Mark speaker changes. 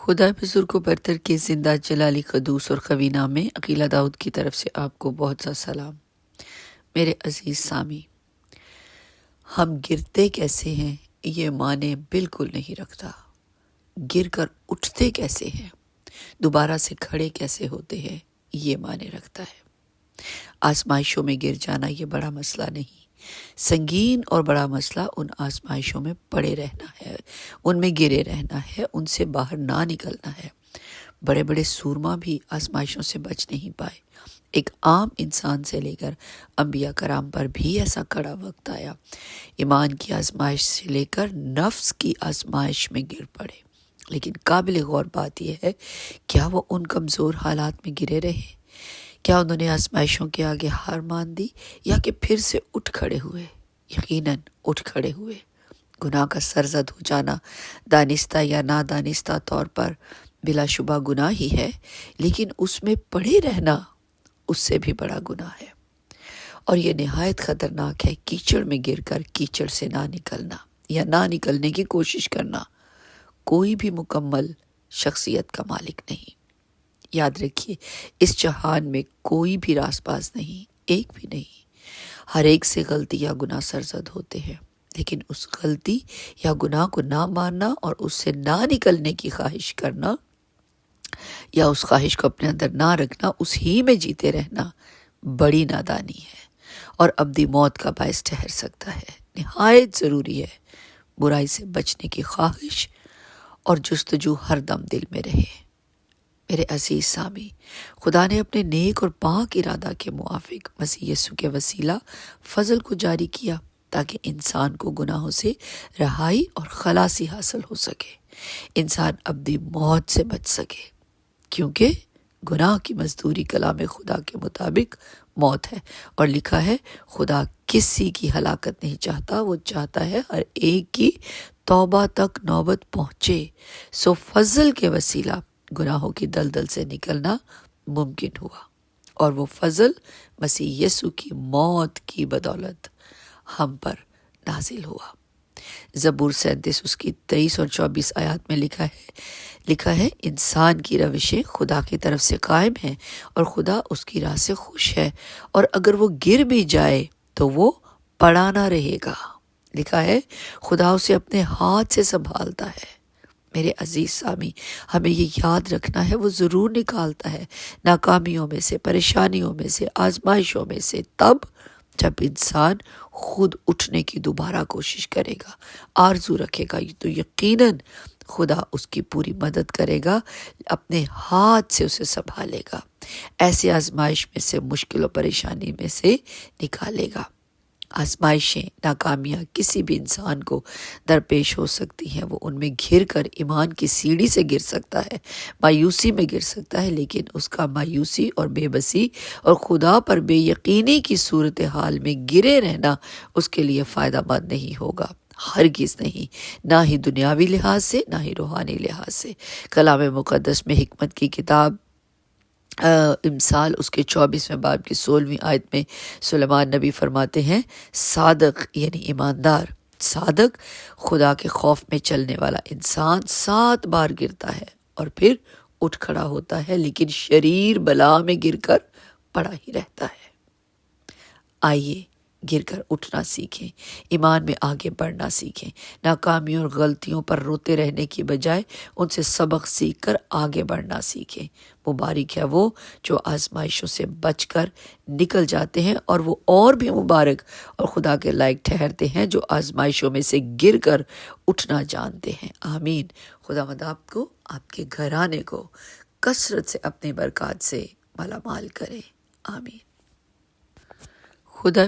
Speaker 1: خدا بزرگ و برتر کے زندہ جلالی قدوس اور قوی نام میں عقیلہ داؤد کی طرف سے آپ کو بہت سا سلام۔ میرے عزیز سامی، ہم گرتے کیسے ہیں یہ معنی بالکل نہیں رکھتا، گر کر اٹھتے کیسے ہیں، دوبارہ سے کھڑے کیسے ہوتے ہیں یہ معنی رکھتا ہے۔ آزمائشوں میں گر جانا یہ بڑا مسئلہ نہیں، سنگین اور بڑا مسئلہ ان آزمائشوں میں پڑے رہنا ہے، ان میں گرے رہنا ہے، ان سے باہر نہ نکلنا ہے۔ بڑے بڑے سورما بھی آزمائشوں سے بچ نہیں پائے۔ ایک عام انسان سے لے کر انبیاء کرام پر بھی ایسا کڑا وقت آیا، ایمان کی آزمائش سے لے کر نفس کی آزمائش میں گر پڑے۔ لیکن قابل غور بات یہ ہے، کیا وہ ان کمزور حالات میں گرے رہے؟ کیا انہوں نے آزمائشوں کے آگے ہار مان دی یا کہ پھر سے اٹھ کھڑے ہوئے؟ یقیناً اٹھ کھڑے ہوئے۔ گناہ کا سرزد ہو جانا دانستہ یا نادانستہ طور پر بلا شبہ گناہ ہی ہے، لیکن اس میں پڑے رہنا اس سے بھی بڑا گناہ ہے، اور یہ نہایت خطرناک ہے۔ کیچڑ میں گر کر کیچڑ سے نہ نکلنا یا نہ نکلنے کی کوشش کرنا کوئی بھی مکمل شخصیت کا مالک نہیں۔ یاد رکھیے، اس جہان میں کوئی بھی راز باز نہیں، ایک بھی نہیں۔ ہر ایک سے غلطی یا گناہ سرزد ہوتے ہیں، لیکن اس غلطی یا گناہ کو نہ ماننا اور اس سے نہ نکلنے کی خواہش کرنا یا اس خواہش کو اپنے اندر نہ رکھنا، اس ہی میں جیتے رہنا بڑی نادانی ہے اور ابدی موت کا باعث ٹھہر سکتا ہے۔ نہایت ضروری ہے برائی سے بچنے کی خواہش اور جستجو ہر دم دل میں رہے۔ میرے عزیز سامی، خدا نے اپنے نیک اور پاک ارادہ کے موافق مسیح یسوع کے وسیلہ فضل کو جاری کیا تاکہ انسان کو گناہوں سے رہائی اور خلاصی حاصل ہو سکے، انسان ابدی موت سے بچ سکے، کیونکہ گناہ کی مزدوری کلام خدا کے مطابق موت ہے، اور لکھا ہے خدا کسی کی ہلاکت نہیں چاہتا، وہ چاہتا ہے ہر ایک کی توبہ تک نوبت پہنچے۔ سو فضل کے وسیلہ گناہوں کی دلدل سے نکلنا ممکن ہوا، اور وہ فضل مسیح یسوع کی موت کی بدولت ہم پر نازل ہوا۔ زبور 37 اس کی 23 اور 24 آیات میں لکھا ہے انسان کی روشیں خدا کی طرف سے قائم ہیں اور خدا اس کی راہ سے خوش ہے، اور اگر وہ گر بھی جائے تو وہ پڑا نہ رہے گا۔ لکھا ہے خدا اسے اپنے ہاتھ سے سنبھالتا ہے۔ میرے عزیز سامی، ہمیں یہ یاد رکھنا ہے، وہ ضرور نکالتا ہے ناکامیوں میں سے، پریشانیوں میں سے، آزمائشوں میں سے، تب جب انسان خود اٹھنے کی دوبارہ کوشش کرے گا، آرزو رکھے گا، تو یقیناً خدا اس کی پوری مدد کرے گا، اپنے ہاتھ سے اسے سنبھالے گا، ایسے آزمائش میں سے، مشکل و پریشانی میں سے نکالے گا۔ آزمائشیں، ناکامیاں کسی بھی انسان کو درپیش ہو سکتی ہیں، وہ ان میں گھر کر ایمان کی سیڑھی سے گر سکتا ہے، مایوسی میں گر سکتا ہے، لیکن اس کا مایوسی اور بے بسی اور خدا پر بے یقینی کی صورتحال میں گرے رہنا اس کے لیے فائدہ مند نہیں ہوگا، ہرگز نہیں، نہ ہی دنیاوی لحاظ سے، نہ ہی روحانی لحاظ سے۔ کلام مقدس میں حکمت کی کتاب امثال اس کے 24ویں باب کی 16ویں آیت میں سلیمان نبی فرماتے ہیں، صادق یعنی ایماندار، صادق خدا کے خوف میں چلنے والا انسان 7 بار گرتا ہے اور پھر اٹھ کھڑا ہوتا ہے، لیکن شریر بلا میں گر کر پڑا ہی رہتا ہے۔ آئیے گر کر اٹھنا سیکھیں، ایمان میں آگے بڑھنا سیکھیں، ناکامیوں اور غلطیوں پر روتے رہنے کی بجائے ان سے سبق سیکھ کر آگے بڑھنا سیکھیں۔ مبارک ہے وہ جو آزمائشوں سے بچ کر نکل جاتے ہیں، اور وہ اور بھی مبارک اور خدا کے لائق ٹھہرتے ہیں جو آزمائشوں میں سے گر کر اٹھنا جانتے ہیں۔ آمین۔ خداوند آپ کو، آپ کے گھرانے کو کثرت سے اپنے برکات سے مالا مال کرے۔ آمین۔ خدا